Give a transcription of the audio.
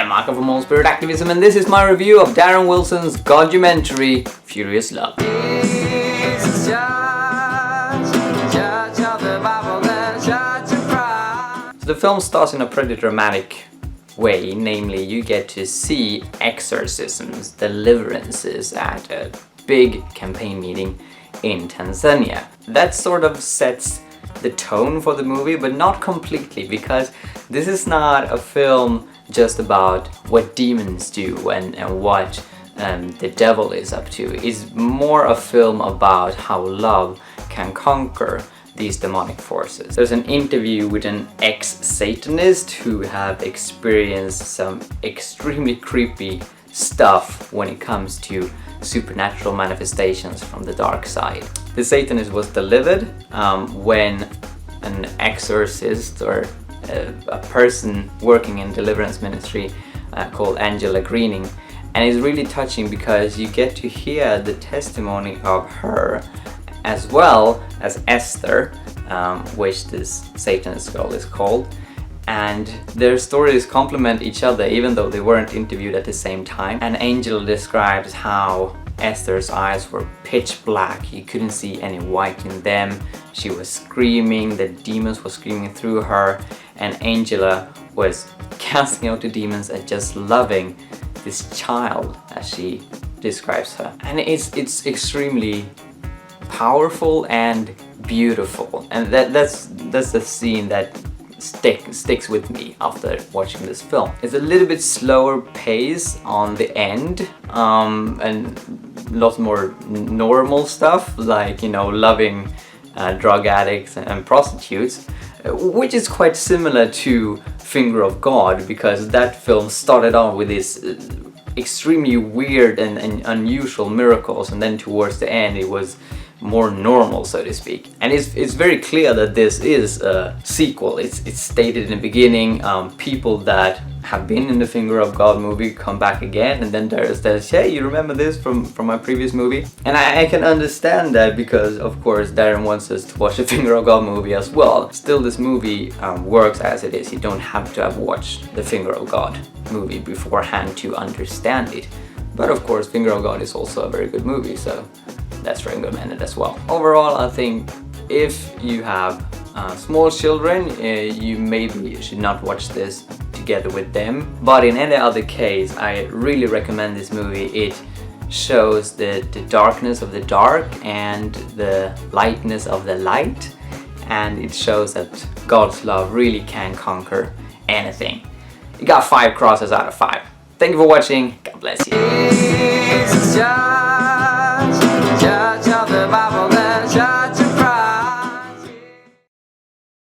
I'm Marco from All Spirit Activism, and this is my review of Darren Wilson's Godumentary, Furious Love. So the film starts in a pretty dramatic way, namely you get to see exorcisms, deliverances at a big campaign meeting in Tanzania. That sort of sets the tone for the movie, but not completely, because this is not a film just about what demons do and what the devil is up to. It's more a film about how love can conquer these demonic forces. There's an interview with an ex-Satanist who have experienced some extremely creepy stuff when it comes to supernatural manifestations from the dark side. The Satanist was delivered when an exorcist or a person working in deliverance ministry called Angela Greening, and it's really touching because you get to hear the testimony of her as well as Esther, which this Satanist girl is called, and their stories complement each other even though they weren't interviewed at the same time. And Angel describes how Esther's eyes were pitch black, you couldn't see any white in them, she was screaming, the demons were screaming through her, and Angela was casting out the demons and just loving this child, as she describes her. And it's extremely powerful and beautiful, and that's the scene that sticks with me after watching this film. It's a little bit slower pace on the end, and lots more normal stuff, like, you know, loving drug addicts and prostitutes, which is quite similar to Finger of God, because that film started off with this extremely weird and unusual miracles, and then towards the end it was more normal, so to speak. And it's very clear that this is a sequel. It's stated in the beginning, people that have been in the Finger of God movie come back again, and then there's this, hey, you remember this from my previous movie? And I can understand that, because of course Darren wants us to watch the Finger of God movie as well. Still, this movie works as it is. You don't have to have watched the Finger of God movie beforehand to understand it. But of course, Finger of God is also a very good movie, so that's recommended as well. Overall, I think if you have small children, you maybe should not watch this together with them. But in any other case, I really recommend this movie. It shows the darkness of the dark and the lightness of the light, and it shows that God's love really can conquer anything. It got 5 crosses out of 5. Thank you for watching. God bless you.